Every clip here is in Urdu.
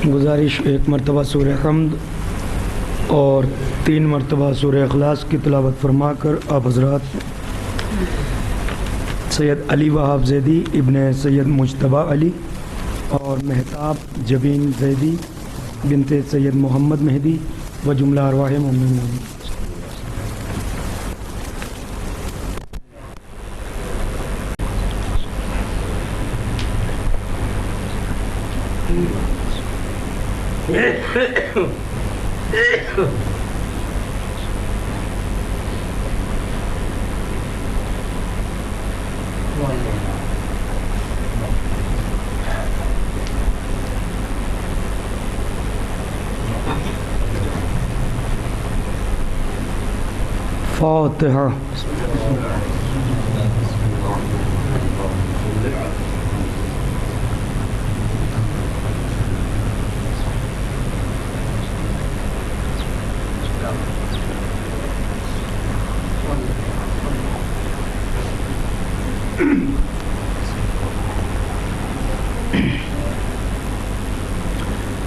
گزارش 1 مرتبہ سورہ حمد اور 3 مرتبہ سورہ اخلاص کی تلاوت فرما کر آپ حضرات سید علی وہاب زیدی ابن سید مجتبیٰ علی اور مہتاب جبین زیدی بنت سید محمد مہدی و جملہ ارواح مومنین فاتحہ.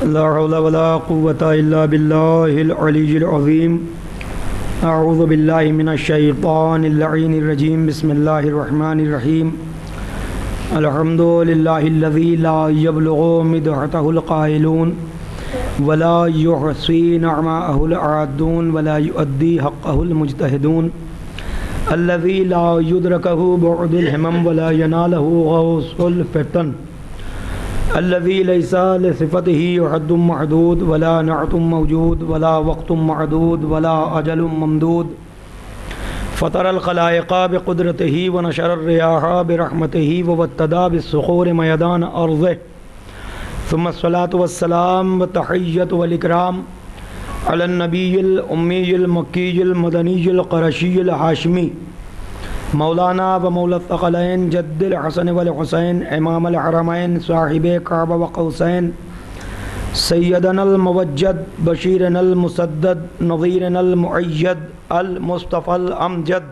لا حول ولا قوة إلا بالله العلي العظيم. اعوذ باللہ من الشیطان اللعین الرجیم. بسم اللہ الرحمن الرحیم. الحمد للہ الذی لا یبلغ مدحتہ القائلون ولا یحصی نعماءہ العادون ولا یؤدی حقہ المجتہدون الذی لا یدرکہ بعد الہمم ولا ینالہ غوث الفتن الذي ليس لصفته حد محدود ولا نعت موجود ولا وقت معدود ولا أجل ممدود فطر الخلائق بقدرته ونشر الرياح برحمته وابتدى بالصخور ميدان أرضه ثم الصلاة والسلام والتحية والإكرام على النبي الأمي المكي المدني القرشي الهاشمي مولانا و مولا الثقلین جد الحسن والحسین امام الحرمین صاحب کعب و قوسین سیدنا الموجد بشیرنا المسدد نظیرنا المؤید المصطفى الامجد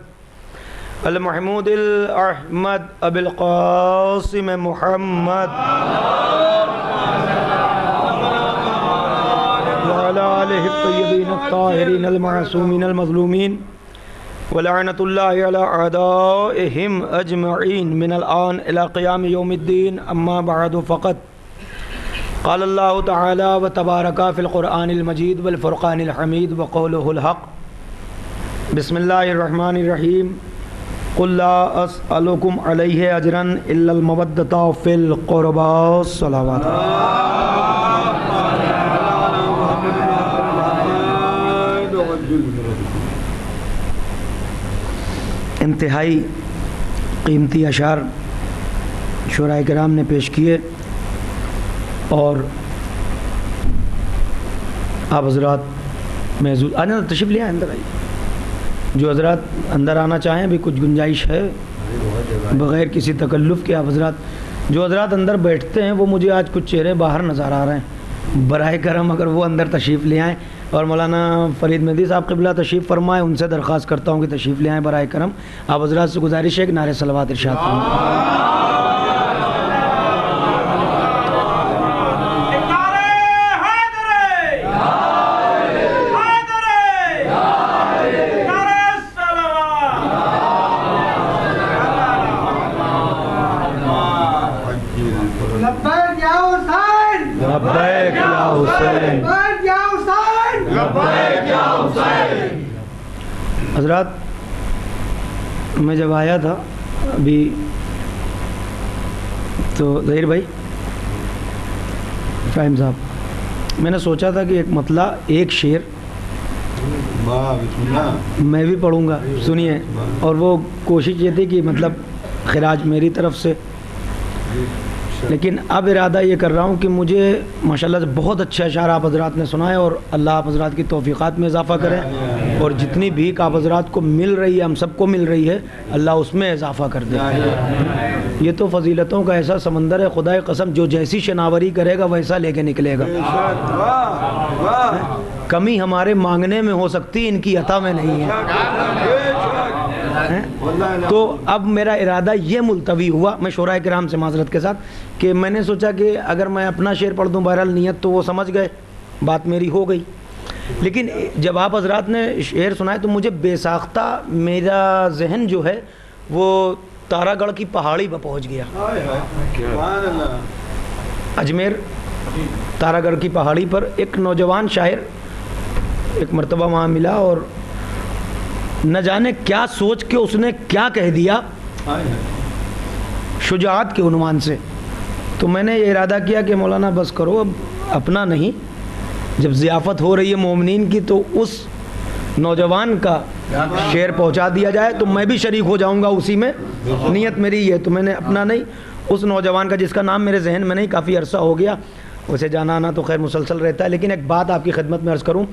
المحمود الاحمد ابی القاسم محمد وعلى آلہ الطیبین الطاہرین المعصومین المظلومین ولعنت اللہ علی اعدائہم اجمعین من الآن الى قیام یوم الدین. اما بعد فقط قال اللہ تعالی و تبارک فی القرآن المجید والفرقان الحمید وقولہ الحق. بسم اللہ الرحمن الرحیم. قل لا اسألکم علیہ اجرا الا المودۃ فی القربى. صلوات انتہائی قیمتی اشعار شعراء کرام نے پیش کیے اور آپ حضرات محظوظ آنے تشریف لے آئے اندر آئیے. جو حضرات اندر آنا چاہیں بھی کچھ گنجائش ہے بغیر کسی تکلف کے. آپ حضرات جو حضرات اندر بیٹھتے ہیں وہ مجھے آج کچھ چہرے باہر نظر آ رہے ہیں. براہ کرم اگر وہ اندر تشریف لے آئیں اور مولانا فرید مہدی صاحب قبلہ تشریف فرمائیں. ان سے درخواست کرتا ہوں کہ تشریف لے آئیں براہ کرم. آپ حضرات سے گزارش ہے کہ نعرہ صلوات ارشاد فرمائیں. لبیک یا حسین. حضرات میں جب آیا تھا ابھی تو ظہیر بھائی فاہم صاحب میں نے سوچا تھا کہ ایک مطلع ایک شعر میں بھی پڑھوں گا. سنیے. اور وہ کوشش یہ تھی کہ مطلب خراج میری طرف سے. لیکن اب ارادہ یہ کر رہا ہوں کہ مجھے ماشاءاللہ سے بہت اچھے اشعار آپ حضرات نے سنائے اور اللہ آپ حضرات کی توفیقات میں اضافہ کرے اور جتنی بھیک آپ حضرات کو مل رہی ہے ہم سب کو مل رہی ہے اللہ اس میں اضافہ کر دے. یہ تو فضیلتوں کا ایسا سمندر ہے خدا قسم جو جیسی شناوری کرے گا ویسا لے کے نکلے گا. کمی ہمارے مانگنے میں ہو سکتی ان کی عطا میں نہیں ہے. تو اب میرا ارادہ یہ ملتوی ہوا، میں شورائے کرام سے معذرت کے ساتھ، کہ میں نے سوچا کہ اگر میں اپنا شعر پڑھ دوں، بہرحال نیت تو وہ سمجھ گئے، بات میری ہو گئی، لیکن جب آپ حضرات نے شعر سنائے تو مجھے بے ساختہ میرا ذہن جو ہے وہ تارا گڑھ کی پہاڑی پہ پہنچ گیا، اجمیر تارا گڑھ کی پہاڑی پر ایک نوجوان شاعر ایک مرتبہ وہاں ملا، اور نہ جانے کیا سوچ کے اس نے کیا کہہ دیا شجاعت کے عنوان سے. تو میں نے یہ ارادہ کیا کہ مولانا بس کرو، اب اپنا نہیں، جب ضیافت ہو رہی ہے مومنین کی تو اس نوجوان کا شعر پہنچا دیا جائے تو میں بھی شریک ہو جاؤں گا اسی میں، نیت میری ہے. تو میں نے اپنا نہیں، اس نوجوان کا جس کا نام میرے ذہن میں نہیں، کافی عرصہ ہو گیا، اسے جانا آنا تو خیر مسلسل رہتا ہے، لیکن ایک بات آپ کی خدمت میں عرض کروں،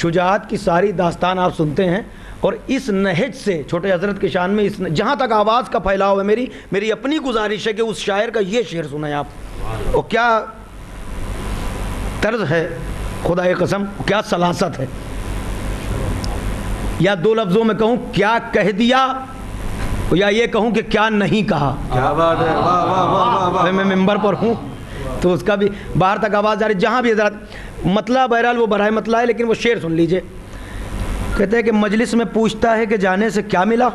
شجاعت کی ساری داستان آپ سنتے ہیں، اور اس نہج سے چھوٹے حضرت کی شان میں جہاں تک آواز کا پھیلاؤ ہے، میری اپنی گزارش ہے کہ اس شاعر کا یہ شعر سنیں آپ، اور کیا طرز ہے، خدا قسم کیا سلاست ہے. یا دو لفظوں میں کہوں کیا کہہ دیا، یا یہ کہوں کہ کیا نہیں کہا. کیا بات ہے، واہ واہ واہ واہ. میں ممبر پر ہوں تو اس کا بھی باہر تک آواز جا رہی، جہاں بھی حضرات مطلع بہرحال وہ برائے مطلع ہے، لیکن وہ شعر سن لیجئے. کہتے ہیں کہ مجلس میں پوچھتا ہے کہ جانے سے کیا ملا،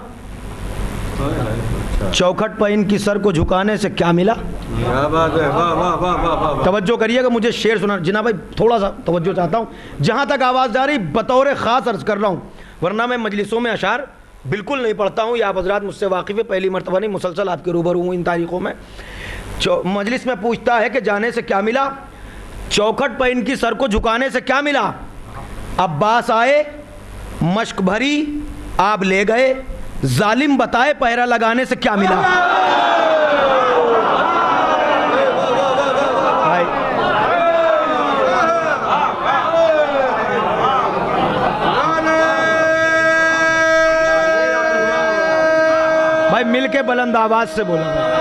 چوکھٹ پہ ان کی سر کو جھکانے سے کیا ملا. کیا بات ہے، واہ واہ واہ واہ واہ. توجہ کریے گا، مجھے شعر سنا جناب بھائی، تھوڑا سا توجہ چاہتا ہوں، جہاں تک آواز جا رہی بطور خاص عرض کر رہا ہوں، ورنہ میں مجلسوں میں اشعار بالکل نہیں پڑھتا ہوں، یہ آپ حضرات مجھ سے واقف ہے، پہلی مرتبہ نہیں، مسلسل آپ کے روبرو ہوں ان تاریخوں میں. مجلس میں پوچھتا ہے کہ جانے سے کیا ملا، چوکھٹ پہ ان کی سر کو جھکانے سے کیا ملا. عباس آئے مشک بھری آپ لے گئے، ظالم بتائے پہرا لگانے سے کیا ملا. بھائی مل کے بلند آواز سے بولا.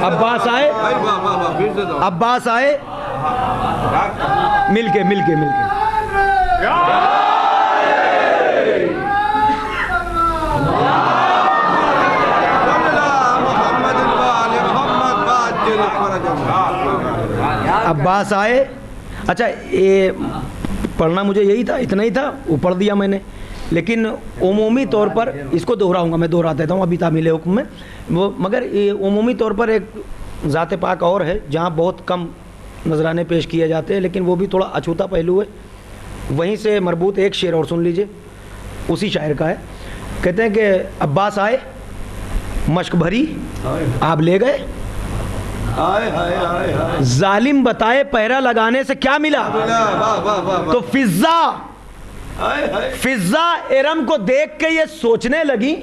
عباس آئے، عباس آئے، مل کے عباس آئے. اچھا یہ پڑھنا مجھے یہی تھا، اتنا ہی تھا، وہ پڑھ دیا میں نے، لیکن عمومی طور پر اس کو دہراؤں گا، میں دہرا دیتا ہوں ابھی تعمیل حکم میں وہ، مگر عمومی طور پر ایک ذات پاک اور ہے جہاں بہت کم نذرانے پیش کیے جاتے ہیں، لیکن وہ بھی تھوڑا اچھوتا پہلو ہے. وہیں سے مربوط ایک شعر اور سن لیجئے، اسی شاعر کا ہے. کہتے ہیں کہ عباس آئے مشک بھری آپ لے گئے، ظالم بتائے پہرا لگانے سے کیا ملا. تو فضا ارم کو دیکھ کے یہ سوچنے لگی،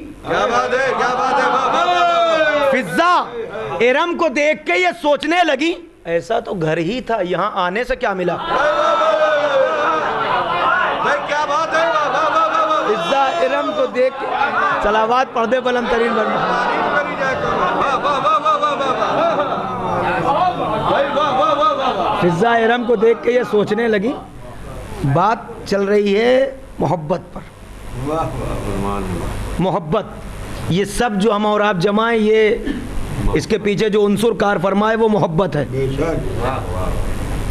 فضا ارم کو دیکھ کے یہ سوچنے لگی، ایسا تو گھر ہی تھا، یہاں آنے سے کیا ملا. فضا ارم کو دیکھ کے صلوات پڑھ دے بلند ترین فضا ارم کو دیکھ کے یہ سوچنے لگی. بات چل رہی ہے محبت پر، محبت. یہ سب جو ہم اور آپ جمائیں، یہ اس کے پیچھے جو عنصر کار فرمائے وہ محبت ہے،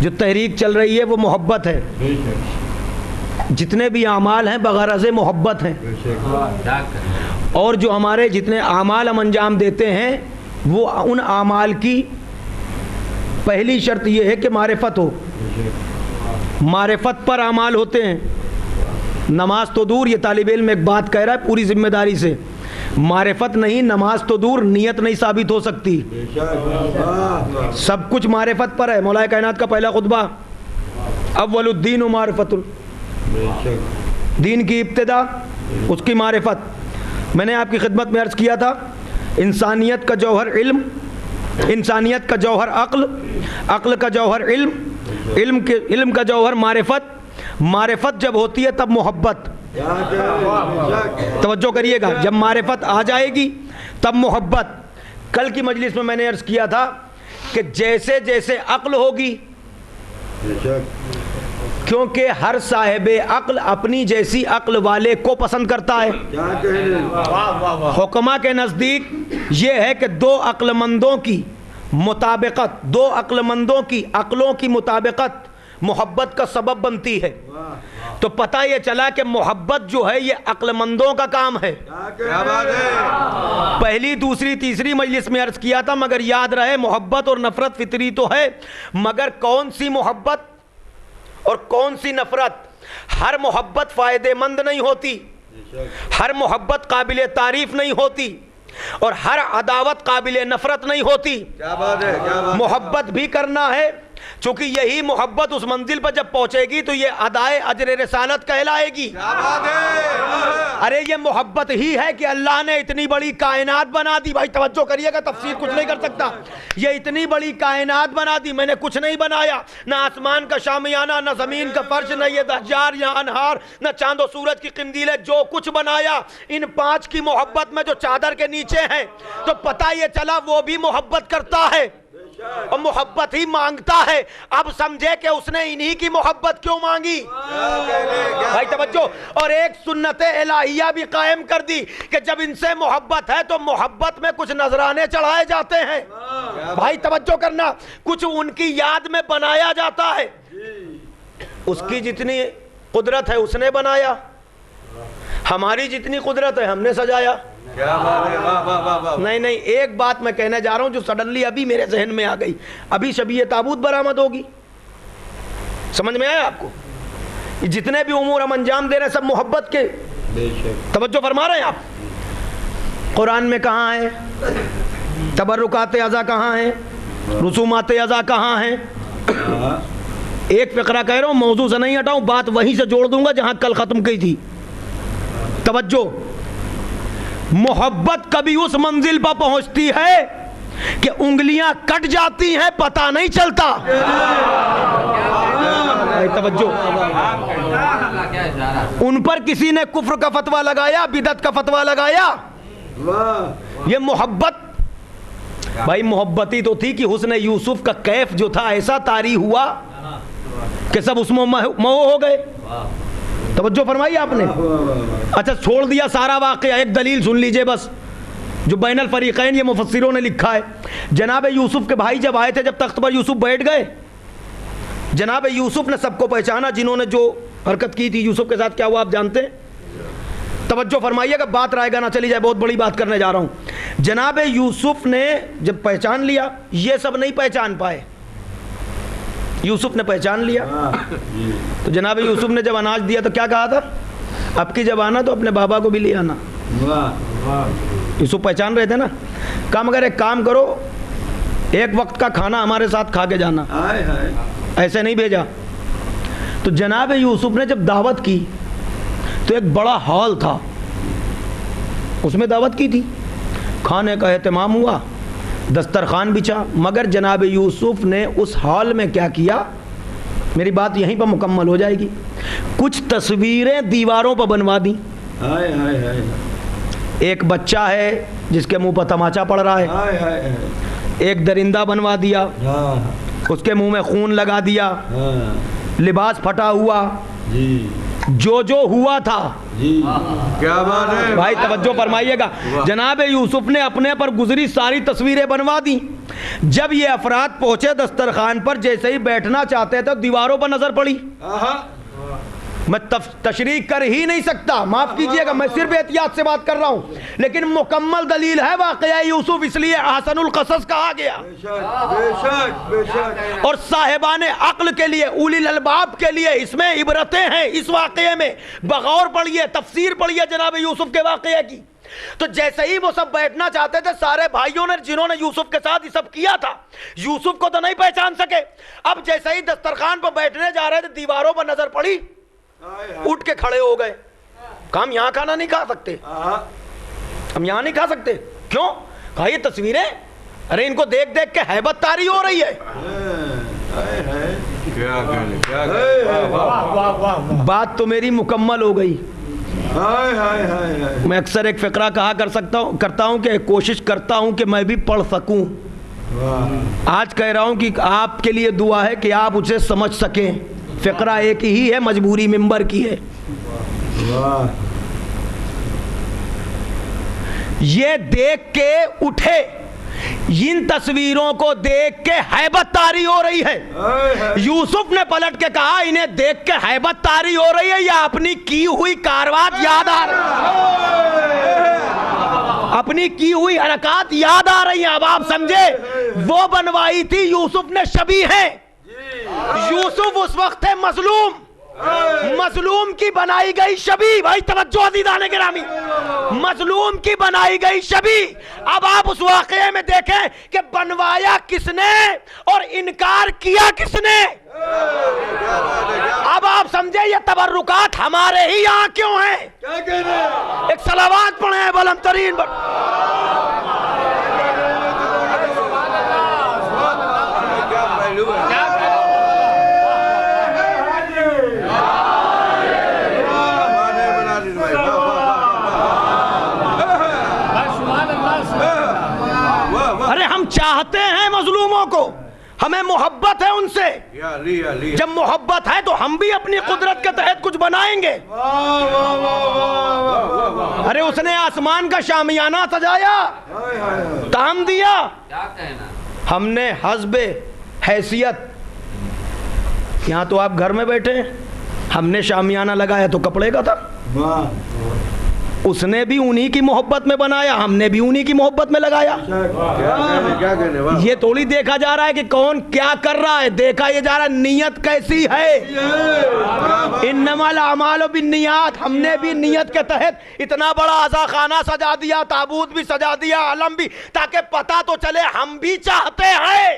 جو تحریک چل رہی ہے وہ محبت ہے، جتنے بھی اعمال ہیں بغرض محبت ہیں، اور جو ہمارے جتنے اعمال ہم انجام دیتے ہیں وہ ان اعمال کی پہلی شرط یہ ہے کہ معرفت ہو. معرفت پر اعمال ہوتے ہیں. نماز تو دور، یہ طالب علم ایک بات کہہ رہا ہے پوری ذمہ داری سے، معرفت نہیں، نماز تو دور، نیت نہیں ثابت ہو سکتی. سب کچھ معرفت پر ہے. مولا کائنات کا پہلا خطبہ، اول الدین و معرفت، دین کی ابتدا اس کی معرفت. میں نے آپ کی خدمت میں عرض کیا تھا، انسانیت کا جوہر علم، انسانیت کا جوہر عقل، عقل کا جوہر علم، علم کا جوہر معرفت، معرفت جب ہوتی ہے تب محبت. توجہ کریے گا، جب معرفت آ جائے گی تب محبت. کل کی مجلس میں میں نے عرض کیا تھا کہ جیسے جیسے عقل ہوگی، کیونکہ ہر صاحب عقل اپنی جیسی عقل والے کو پسند کرتا ہے. حکما کے نزدیک یہ ہے کہ دو عقل مندوں کی مطابقت، دو عقل مندوں کی عقلوں کی مطابقت محبت کا سبب بنتی ہے. تو پتہ یہ چلا کہ محبت جو ہے یہ عقل مندوں کا کام ہے. پہلی دوسری تیسری مجلس میں عرض کیا تھا، مگر یاد رہے محبت اور نفرت فطری تو ہے، مگر کون سی محبت اور کون سی نفرت؟ ہر محبت فائدہ مند نہیں ہوتی، ہر محبت قابل تعریف نہیں ہوتی، اور ہر عداوت قابل نفرت نہیں ہوتی. محبت بھی کرنا ہے، چونکہ یہی محبت اس منزل پر جب پہنچے گی تو یہ ادائے اجر رسالت کہلائے گی. ارے یہ محبت ہی ہے کہ اللہ نے اتنی بڑی کائنات بنا دی. بھائی توجہ کریے گا، تفسیر کچھ نہیں کر سکتا. یہ اتنی بڑی کائنات بنا دی، میں نے کچھ نہیں بنایا، نہ آسمان کا شامیانہ، نہ زمین کا فرش، نہ یہ اشجار یا انہار، نہ چاند و سورج کی قندیلیں. جو کچھ بنایا ان پانچ کی محبت میں جو چادر کے نیچے ہیں، تو پتہ یہ چلا وہ بھی محبت کرتا ہے اور محبت ہی مانگتا ہے. اب سمجھے کہ اس نے انہی کی محبت کیوں مانگی. بھائی توجہ. اور ایک سنت الہیہ بھی قائم کر دی کہ جب ان سے محبت ہے تو محبت میں کچھ نذرانے چڑھائے جاتے ہیں. بھائی توجہ کرنا، کچھ ان کی یاد میں بنایا جاتا ہے. اس کی جتنی قدرت ہے اس نے بنایا، ہماری جتنی قدرت ہے ہم نے سجایا. نہیں نہیں، ایک بات میں کہنے جا رہا ہوں جو سڈنلی ابھی میرے ذہن میں آ گئی. ابھی شبیہ تابوت برآمد ہوگی، سمجھ میں آیا آپ کو؟ جتنے بھی امور ہم انجام دے رہے ہیں سب محبت کے. توجہ فرما رہے ہیں آپ؟ قرآن میں کہاں ہے تبرکات اعضا، کہاں ہیں رسومات اعضا، کہاں ہیں؟ ایک فقرہ کہہ رہا ہوں، موضوع سے نہیں ہٹاؤں، بات وہیں سے جوڑ دوں گا جہاں کل ختم کی تھی. توجہ. محبت کبھی اس منزل پر پہنچتی ہے کہ انگلیاں کٹ جاتی ہیں، پتہ نہیں چلتا. توجہ. ان پر کسی نے کفر کا فتویٰ لگایا، بدعت کا فتویٰ لگایا، یہ محبت. بھائی محبت ہی تو تھی کہ حسن یوسف کا کیف جو تھا ایسا طاری ہوا کہ سب اس میں مئو ہو گئے. توجہ فرمائی آپ نے. اچھا چھوڑ دیا سارا واقعہ، ایک دلیل سن لیجئے بس جو بین الفریقین یہ مفسروں نے لکھا ہے. جناب یوسف کے بھائی جب آئے تھے، جب تخت پر یوسف بیٹھ گئے، جناب یوسف نے سب کو پہچانا جنہوں نے جو حرکت کی تھی. یوسف کے ساتھ کیا ہوا آپ جانتے ہیں؟ توجہ فرمائیے گا، بات رائے گا نہ چلی جائے، بہت بڑی بات کرنے جا رہا ہوں. جناب یوسف نے جب پہچان لیا، یہ سب نہیں پہچان پائے، یوسف نے پہچان لیا. تو جناب یوسف نے جب اناج دیا تو کیا کہا تھا؟ اب کی جب آنا تو اپنے بابا کو بھی لے آنا. یوسف پہچان رہے تھے نا. کہا مگر ایک کام کرو، ایک وقت کا کھانا ہمارے ساتھ کھا کے جانا. ایسے نہیں بھیجا. تو جناب یوسف نے جب دعوت کی تو ایک بڑا ہال تھا، اس میں دعوت کی تھی، کھانے کا اہتمام ہوا، دسترخوان بچھا. مگر جناب یوسف نے اس ہال میں کیا کیا، میری بات یہیں پر مکمل ہو جائے گی، کچھ تصویریں دیواروں پر بنوا دیں. ایک بچہ ہے جس کے منہ پر تماچا پڑ رہا ہے، ایک درندہ بنوا دیا، اس کے منہ میں خون لگا دیا، لباس پھٹا ہوا، جو ہوا تھا. کیا بات ہے بھائی توجہ فرمائیے گا. جناب یوسف نے اپنے پر گزری ساری تصویریں بنوا دی. جب یہ افراد پہنچے دسترخوان پر، جیسے ہی بیٹھنا چاہتے تھے دیواروں پر نظر پڑی. میں تشریح کر ہی نہیں سکتا، معاف کیجئے گا، میں صرف احتیاط سے بات کر رہا ہوں، لیکن مکمل دلیل ہے واقعہ یوسف، اس لیے احسن القصص کہا گیا. اور صاحبان عقل کے لیے، اولی الالباب کے لیے اس میں عبرتیں ہیں. اس واقعے میں بغور پڑھیے، تفسیر پڑھیے جناب یوسف کے واقعے کی. تو جیسے ہی وہ سب بیٹھنا چاہتے تھے، سارے بھائیوں نے جنہوں نے یوسف کے ساتھ یہ سب کیا تھا، یوسف کو تو نہیں پہچان سکے. اب جیسے ہی دسترخوان پر بیٹھنے جا رہے تھے، دیواروں پر نظر پڑی، اٹھ کے کھڑے ہو گئے. کہا ہم یہاں کھانا نہیں کھا سکتے، ہم یہاں نہیں کھا سکتے. کیوں؟ کہا یہ تصویریں، ارے ان کو دیکھ دیکھ کے ہیبت طاری ہو رہی ہے. بات تو میری مکمل ہو گئی. ہائے ہائے ہائے ہائے. میں اکثر ایک فقرہ کہا کرتا ہوں کہ کوشش کرتا ہوں کہ میں بھی پڑھ سکوں. آج کہہ رہا ہوں کہ آپ کے لیے دعا ہے کہ آپ اسے سمجھ سکیں. فقرہ ایک ہی ہے, مجبوری ممبر کی ہے. یہ دیکھ کے اٹھے, ان تصویروں کو دیکھ کے ہیبت طاری ہو رہی ہے. یوسف نے پلٹ کے کہا انہیں دیکھ کے ہیبت طاری ہو رہی ہے یا اپنی کی ہوئی کاروات یاد آ رہی ہے, اپنی کی ہوئی حرکات یاد آ رہی ہیں. اب آپ سمجھے, وہ بنوائی تھی یوسف نے شبیہ ہیں. یوسف اس وقت ہے مظلوم, مظلوم کی بنائی گئی شبیہ. بھائی توجہ عزیزان گرامی, مظلوم کی بنائی گئی شبیہ. اب آپ اس واقعے میں دیکھیں کہ بنوایا کس نے اور انکار کیا کس نے. اب آپ سمجھے یہ تبرکات ہمارے ہی یہاں کیوں ہیں. ایک صلوات پڑھیں بلند ترین چاہتے ہیں مظلوموں کو, ہمیں محبت ہے ان سے. جب محبت ہے تو ہم بھی اپنی قدرت کے تحت کچھ بنائیں گے. ارے اس نے آسمان کا شامیانہ سجایا, کام دیا, ہم نے حسب حیثیت, یہاں تو آپ گھر میں بیٹھے, ہم نے شامیانہ لگایا تو کپڑے کا تھا. اس نے بھی انہی کی محبت میں بنایا, ہم نے بھی انہی کی محبت میں لگایا. یہ تھوڑی دیکھا جا رہا ہے کہ کون کیا کر رہا ہے, دیکھا یہ جا رہا ہے نیت کیسی ہے. انما الاعمال بالنیات, ہم نے بھی نیت کے تحت اتنا بڑا عزاخانہ سجا دیا, تابوت بھی سجا دیا, علم بھی, تاکہ پتہ تو چلے ہم بھی چاہتے ہیں.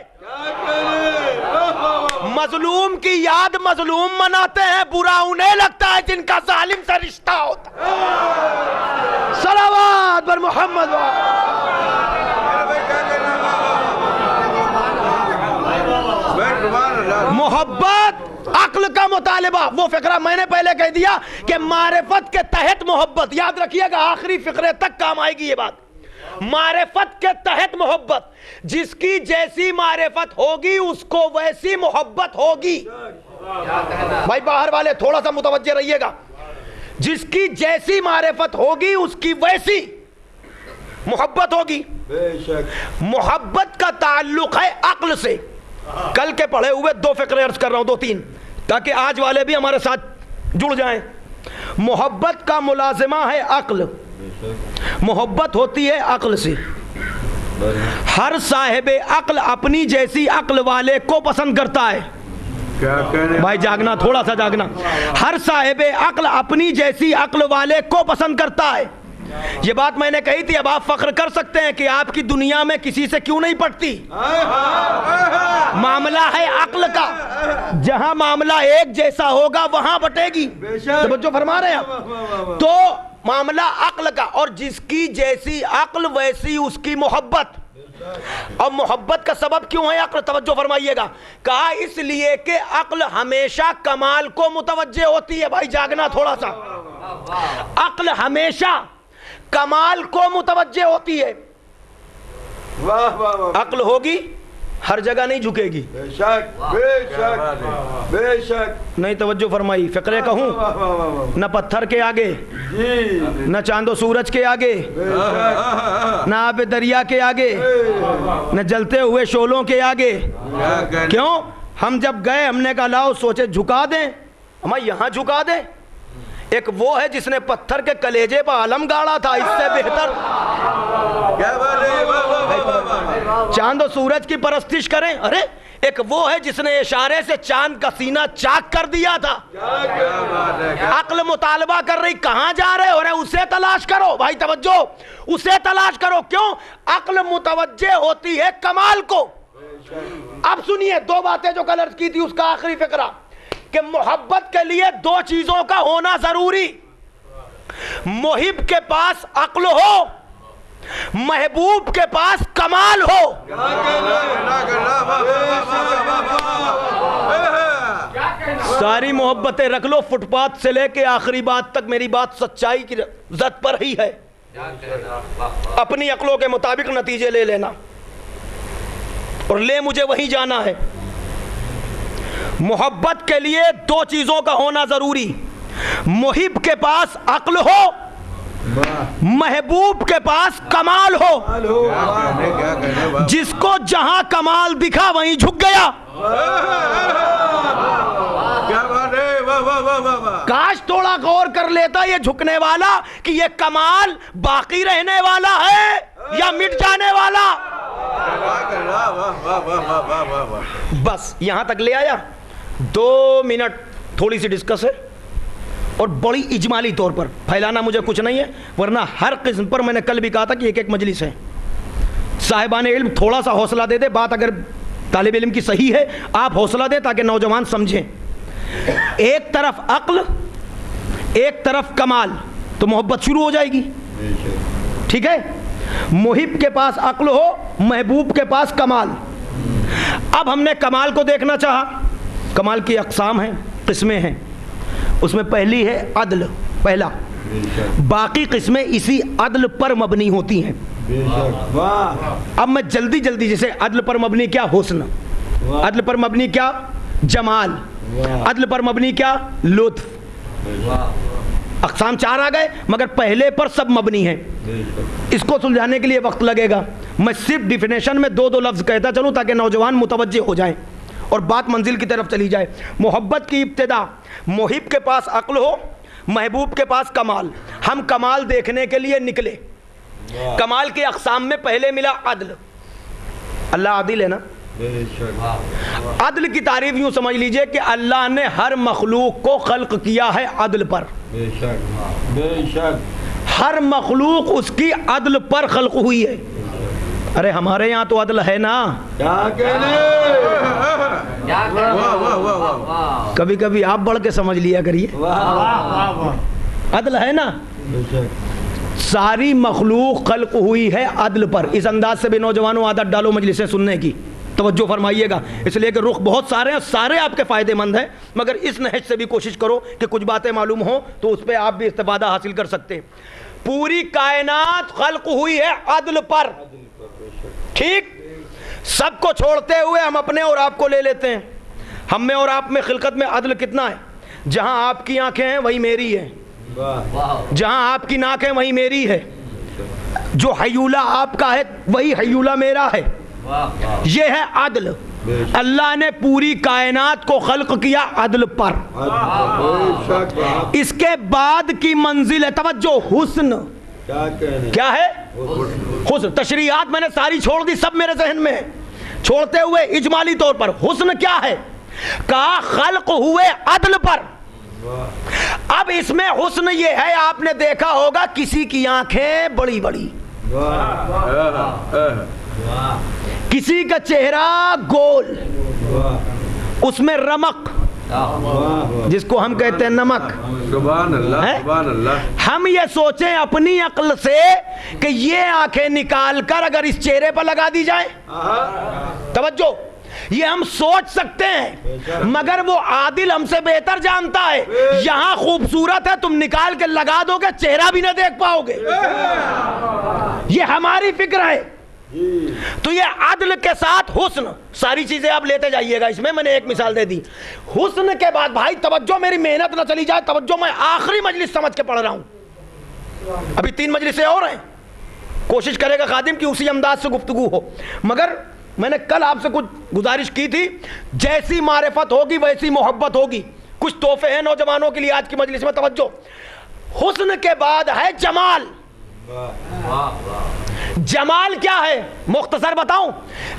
مظلوم کی یاد مظلوم مناتے ہیں, برا انہیں لگتا ہے جن کا ظالم سے رشتہ ہوتا ہے. صلوات بر محمد. محبت عقل کا مطالبہ, وہ فقرہ میں نے پہلے کہہ دیا کہ معرفت کے تحت محبت. یاد رکھیے گا آخری فقرے تک کام آئے گی یہ بات. معرفت کے تحت محبت, جس کی جیسی معرفت ہوگی اس کو ویسی محبت ہوگی. بھائی باہر والے تھوڑا سا متوجہ رہیے گا, جس کی جیسی معرفت ہوگی اس کی ویسی محبت ہوگی. محبت کا تعلق ہے عقل سے. کل کے پڑھے ہوئے دو فقرے عرض کر رہا ہوں, دو تین, تاکہ آج والے بھی ہمارے ساتھ جڑ جائیں. محبت کا ملازمہ ہے عقل, محبت ہوتی ہے عقل سے. ہر صاحب عقل اپنی جیسی عقل والے کو پسند کرتا ہے. بھائی جاگنا, تھوڑا سا جاگنا. ہر صاحب عقل اپنی جیسی عقل والے کو پسند کرتا ہے. یہ بات میں نے کہی تھی. اب آپ فخر کر سکتے ہیں کہ آپ کی دنیا میں کسی سے کیوں نہیں پٹتی. معاملہ ہے عقل کا, جہاں معاملہ ایک جیسا ہوگا وہاں بٹے گی. توجہ فرما رہے ہیں. تو معاملہ عقل کا, اور جس کی جیسی عقل ویسی اس کی محبت. اور محبت کا سبب کیوں ہے عقل, توجہ فرمائیے گا. کہا اس لیے کہ عقل ہمیشہ کمال کو متوجہ ہوتی ہے. بھائی جاگنا تھوڑا سا. عقل ہمیشہ کمال کو متوجہ ہوتی ہے. عقل ہوگی ہر جگہ نہیں جھکے گی. بے شک بے شک بے شک. نہیں توجہ فرمائی. فقرے کہوں, نہ پتھر کے آگے, نہ چاند و سورج کے آگے, نہ آب دریا کے آگے, نہ جلتے ہوئے شعلوں کے آگے. کیوں؟ ہم جب گئے ہم نے کہا لاؤ سوچے جھکا دیں, ہمیں یہاں جھکا دیں. ایک وہ ہے جس نے پتھر کے کلیجے پر علم گاڑا تھا, اس سے بہتر چاند و سورج کی پرستش کریں. ارے ایک وہ ہے جس نے اشارے سے چاند کا سینہ چاک کر دیا تھا. عقل مطالبہ کر رہی کہاں جا رہے ہو, رہے اسے تلاش کرو. بھائی توجہ, اسے تلاش کرو. کیوں؟ عقل متوجہ ہوتی ہے کمال کو. اب سنیے دو باتیں جو کل عرض کی تھی, اس کا آخری فقرہ کہ محبت کے لیے دو چیزوں کا ہونا ضروری. محب کے پاس عقل ہو, محبوب کے پاس کمال ہو. ساری محبتیں رکھ لو، فٹ پاتھ سے لے کے آخری بات تک میری بات سچائی کی ذات پر ہی ہے، اپنی عقلوں کے مطابق نتیجے لے لینا، اور لے مجھے وہیں جانا ہے۔ محبت کے لیے دو چیزوں کا ہونا ضروری، محب کے پاس عقل ہو، محبوب کے پاس کمال ہو۔ جس کو جہاں کمال دکھا وہیں جھک گیا۔ کاش تھوڑا غور کر لیتا یہ جھکنے والا کہ یہ کمال باقی رہنے والا ہے یا مٹ جانے والا۔ بس یہاں تک لے آیا۔ 2 منٹ تھوڑی سی ڈسکس ہے اور بڑی اجمالی طور پر، پھیلانا مجھے کچھ نہیں ہے، ورنہ ہر قسم پر میں نے کل بھی کہا تھا کہ ایک مجلس ہے۔ صاحبان علم تھوڑا سا حوصلہ دے دے، بات اگر طالب علم کی صحیح ہے آپ حوصلہ دیں تاکہ نوجوان سمجھیں۔ ایک طرف عقل، ایک طرف کمال، تو محبت شروع ہو جائے گی۔ ٹھیک ہے، محب کے پاس عقل ہو، محبوب کے پاس کمال۔ اب ہم نے کمال کو دیکھنا چاہا۔ کمال کی اقسام ہیں، قسمیں ہیں، اس میں پہلی ہے عدل، پہلا۔ باقی قسمیں اسی عدل پر مبنی ہوتی ہیں۔ اب میں جلدی جیسے عدل پر مبنی کیا؟ حسن۔ عدل پر مبنی کیا؟ جمال۔ عدل پر مبنی کیا؟ لطف۔ اقسام 4 آ گئے، مگر پہلے پر سب مبنی ہیں۔ اس کو سلجھانے کے لیے وقت لگے گا، میں صرف ڈیفینیشن میں 2 لفظ کہتا چلوں تاکہ نوجوان متوجہ ہو جائیں اور بات منزل کی طرف چلی جائے۔ محبت کی ابتدا، محب کے پاس عقل ہو، محبوب کے پاس کمال۔ ہم کمال دیکھنے کے لیے نکلے۔ کمال کے اقسام میں پہلے ملا عدل۔ اللہ عادل ہے نا؟ عدل کی تعریف یوں سمجھ لیجئے کہ اللہ نے ہر مخلوق کو خلق کیا ہے عدل پر۔ ہر مخلوق اس کی عدل پر خلق ہوئی ہے۔ ارے ہمارے یہاں تو عدل ہے نا؟ کبھی کبھی آپ بڑھ کے سمجھ لیا کریے، عدل ہے نا؟ ساری مخلوق خلق ہوئی ہے عدل پر۔ اس انداز سے بھی نوجوانوں عادت ڈالو مجلسیں سننے کی، توجہ فرمائیے گا، اس لیے کہ رخ بہت سارے ہیں، سارے آپ کے فائدے مند ہیں، مگر اس نہج سے بھی کوشش کرو کہ کچھ باتیں معلوم ہوں تو اس پہ آپ بھی استفادہ حاصل کر سکتے ہیں۔ پوری کائنات خلق ہوئی ہے عدل پر، ٹھیک؟ سب کو چھوڑتے ہوئے ہم اپنے اور آپ کو لے لیتے ہیں۔ ہم میں اور آپ میں خلقت میں عدل کتنا ہے؟ جہاں آپ کی آنکھیں ہیں وہی میری ہے، جہاں آپ کی ناک ہے وہی میری ہے، جو حیولہ آپ کا ہے وہی حیولہ میرا ہے۔ یہ ہے عدل۔ اللہ نے پوری کائنات کو خلق کیا عدل پر۔ اس کے بعد کی منزل ہے، توجہ، حسن۔ کیا ہے؟ حسن۔ تشریحات میں نے ساری چھوڑ دی، سب میرے ذہن میں ہے، چھوڑتے ہوئے اجمالی طور پر حسن کیا ہے؟ کہا خلق ہوئے عدل پر۔ اب اس میں حسن یہ ہے، آپ نے دیکھا ہوگا کسی کی آنکھیں بڑی بڑی، کسی کا چہرہ گول، اس میں رمق، جس کو ہم کہتے ہیں نمک۔ سبحان اللہ، سبحان اللہ۔ ہم یہ سوچیں اپنی عقل سے کہ یہ آنکھیں نکال کر اگر اس چہرے پر لگا دی جائیں، توجہ، یہ ہم سوچ سکتے ہیں، مگر وہ عادل ہم سے بہتر جانتا ہے یہاں خوبصورت ہے، تم نکال کے لگا دو گے چہرہ بھی نہ دیکھ پاؤ گے۔ یہ ہماری فکر ہے۔ تو یہ عدل کے ساتھ حسن، ساری چیزیں آپ لیتے جائیے گا، اس میں نے ایک مثال دے دی۔ حسن کے بعد بھائی توجہ، میری محنت نہ چلی جائے، توجہ، میں آخری مجلس سمجھ کے پڑھ رہا ہوں، ابھی 3 مجلسیں اور ہیں، کوشش کرے گا خادم کی اسی انداز سے گفتگو ہو۔ مگر میں نے کل آپ سے کچھ گزارش کی تھی، جیسی معرفت ہوگی ویسی محبت ہوگی۔ کچھ تحفے ہیں نوجوانوں کے لیے آج کی مجلس میں، توجہ۔ حسن کے بعد ہے جمال۔ جمال کیا ہے؟ مختصر بتاؤں،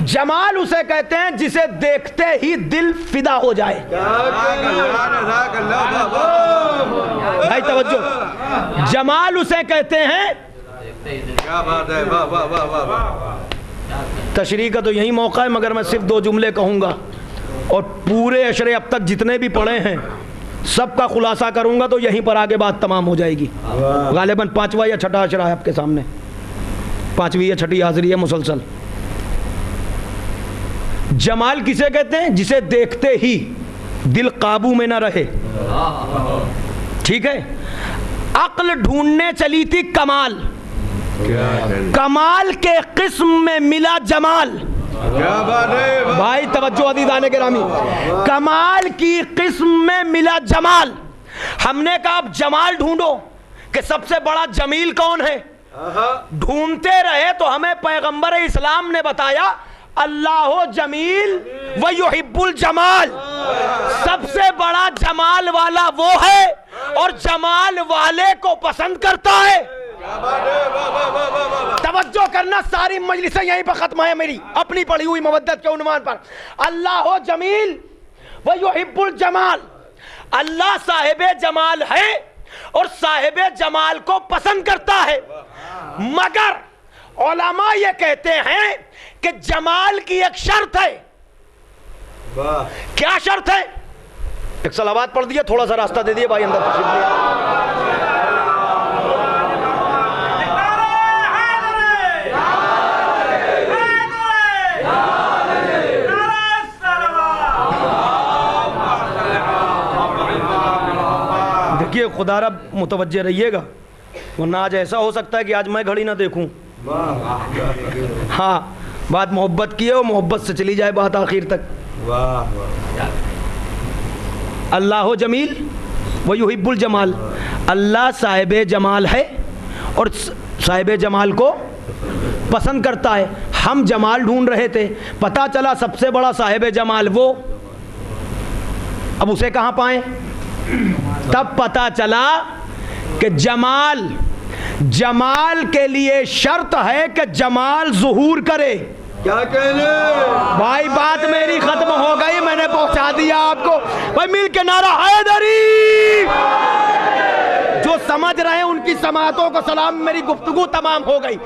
جمال اسے کہتے ہیں جسے دیکھتے ہی دل فدا ہو جائے۔ بھائی توجہ، جمال اسے کہتے ہیں، کیا بات ہے، واہ واہ واہ واہ واہ۔ تشریح کا تو یہی موقع ہے، مگر میں صرف 2 جملے کہوں گا اور پورے اشرے اب تک جتنے بھی پڑھے ہیں سب کا خلاصہ کروں گا، تو یہیں پر آگے بات تمام ہو جائے گی۔ غالباً 5واں یا 6واں اشرا ہے آپ کے سامنے، 5ویں یا 6ٹھی حاضری ہے مسلسل۔ جمال کسے کہتے ہیں؟ جسے دیکھتے ہی دل قابو میں نہ رہے. ٹھیک ہے. عقل ڈھونڈنے چلی تھی کمال, کمال کے قسم میں ملا جمال. بھائی توجہ عزیزان گرامی, کمال کی قسم میں ملا جمال. ہم نے کہا اب جمال ڈھونڈو کہ سب سے بڑا جمیل کون ہے. ڈھونڈتے رہے تو ہمیں پیغمبر اسلام نے بتایا اللہ جمیل ویحب الجمال. سب سے بڑا جمال والا وہ ہے اور جمال والے کو پسند کرتا ہے. توجہ کرنا, ساری مجلسیں یہیں پر ختم ہے میری اپنی پڑھی ہوئی مودت کے عنوان پر. اللہ جمیل ویحب الجمال. اللہ صاحب جمال ہے اور صاحب جمال کو پسند کرتا ہے. مگر علماء یہ کہتے ہیں کہ جمال کی ایک شرط ہے. کیا شرط ہے؟ ایک صلوات پڑھ دیا, تھوڑا سا راستہ دے دیا بھائی, اندر تشریف لے. دیکھیے خدا رب متوجہ رہیے گا, ورنہ آج ایسا ہو سکتا ہے کہ آج میں گھڑی نہ دیکھوں. ہاں, بات محبت کی ہے اور محبت سے چلی جائے بات آخر تک. اللہ جمیل ویحب الجمال. اللہ صاحب جمال ہے اور صاحب جمال کو پسند کرتا ہے. ہم جمال ڈھونڈ رہے تھے, پتا چلا سب سے بڑا صاحب جمال وہ. اب اسے کہاں پائیں؟ تب پتا چلا کہ جمال کے لیے شرط ہے کہ جمال ظہور کرے. کیا کہنے بھائی بات میری ختم ہو گئی, میں نے پہنچا دیا آپ کو. بھائی مل کے نعرہ حیدری. جو سمجھ رہے ہیں ان کی سماعتوں کو سلام, میری گفتگو تمام ہو گئی.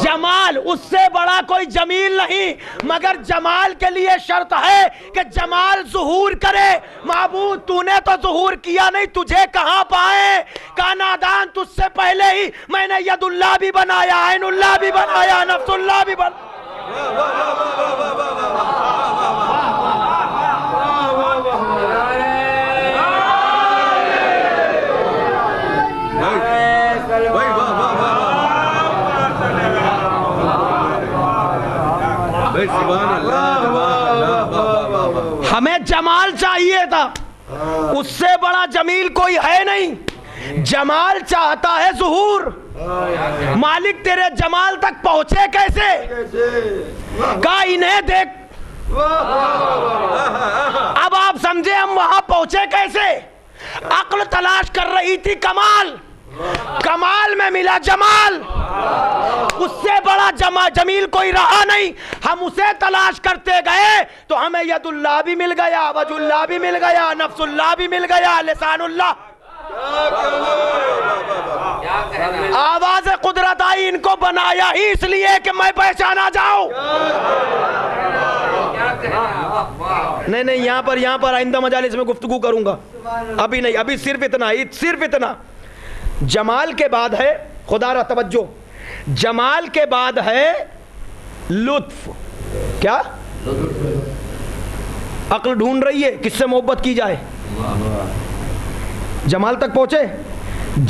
جمال, اس سے بڑا کوئی جمیل نہیں, مگر جمال کے لیے شرط ہے کہ جمال ظہور کرے. معبود تو نے تو ظہور کیا نہیں, تجھے کہاں پائے؟ کا نادان, تجھ سے پہلے ہی میں نے ید اللہ بھی بنایا, عین اللہ بھی بنایا, نفس اللہ بھی بنایا. ہمیں جمال چاہیے تھا, اس سے بڑا جمیل کوئی ہے نہیں. جمال چاہتا ہے ظہور. مالک تیرے جمال تک پہنچے کیسے؟ کہا انہیں دیکھ. اب آپ سمجھے ہم وہاں پہنچے کیسے؟ عقل تلاش کر رہی تھی کمال, کمال میں ملا جمال. اس سے بڑا جمیل کوئی رہا نہیں. ہم اسے تلاش کرتے گئے تو ہمیں ید اللہ بھی مل گیا, وجہ اللہ بھی مل گیا, نفس اللہ بھی مل گیا, لسان اللہ. آواز قدرت آئی, ان کو بنایا ہی اس لیے کہ میں پہچانا جاؤں. نہیں یہاں پر آئندہ مجالس میں گفتگو کروں گا, ابھی نہیں, ابھی صرف اتنا. جمال کے بعد ہے, خدا را توجہ, جمال کے بعد ہے لطف. کیا؟ عقل ڈھونڈ رہی ہے کس سے محبت کی جائے. جمال تک پہنچے,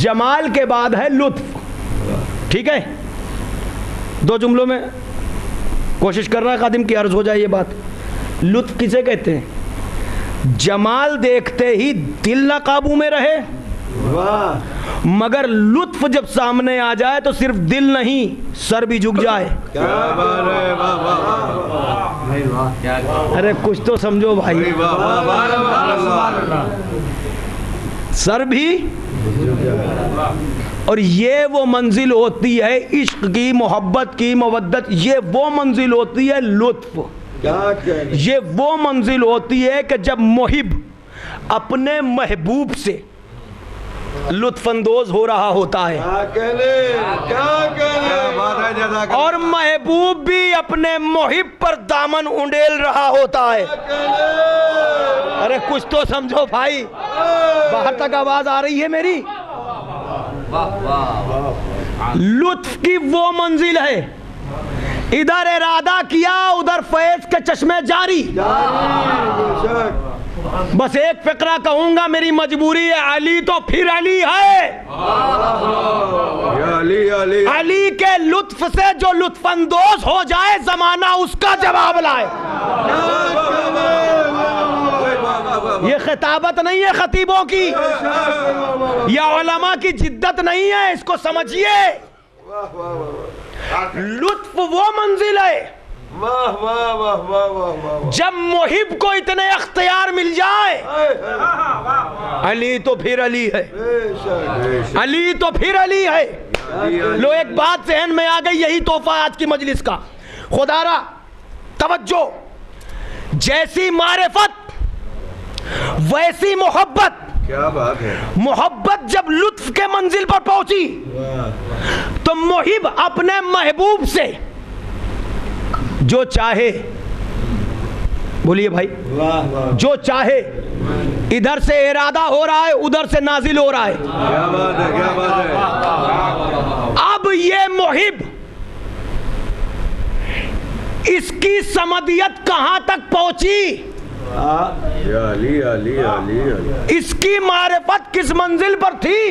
جمال کے بعد ہے لطف. ٹھیک ہے, 2 جملوں میں کوشش کر رہا ہے خادم کی عرض ہو جائے یہ بات. لطف کسے کہتے ہیں؟ جمال دیکھتے ہی دل نہ قابو میں رہے, مگر لطف جب سامنے آ جائے تو صرف دل نہیں سر بھی جھک جائے. ارے کچھ تو سمجھو بھائی, سر بھی. اور یہ وہ منزل ہوتی ہے عشق کی, محبت کی, مودت. یہ وہ منزل ہوتی ہے لطف. یہ وہ منزل ہوتی ہے کہ جب محب اپنے محبوب سے لطف اندوز ہو رہا ہوتا ہے اور محبوب بھی اپنے محب پر دامن انڈیل رہا ہوتا ہے. ارے کچھ تو سمجھو بھائی, باہر تک آواز آ رہی ہے میری؟ لطف کی وہ منزل ہے, ادھر ارادہ کیا ادھر فیض کے چشمے جاری. بس ایک فقرہ کہوں گا، میری مجبوری ہے، علی تو پھر علی ہے۔ علی کے لطف سے جو لطف اندوز ہو جائے زمانہ اس کا جواب لائے۔ یہ خطابت نہیں ہے خطیبوں کی، یا علماء کی جدت نہیں ہے، اس کو سمجھیے۔ لطف وہ منزل ہے جب محب کو اتنے اختیار مل جائے۔ علی تو پھر علی ہے، علی تو پھر علی ہے۔ لو ایک بات ذہن میں آ گئی، یہی تحفہ آج کی مجلس کا۔ خدا را توجہ، جیسی معرفت ویسی محبت۔ کیا بات ہے! محبت جب لطف کے منزل پر پہنچی تو محب اپنے محبوب سے جو چاہے، بولیے بھائی، جو چاہے، ادھر سے ارادہ ہو رہا ہے ادھر سے نازل ہو رہا ہے۔ کیا بات ہے، کیا بات ہے! اب یہ محب، اس کی سمدیت کہاں تک پہنچی؟ علی علی علی علی، اس کی معرفت کس منزل پر تھی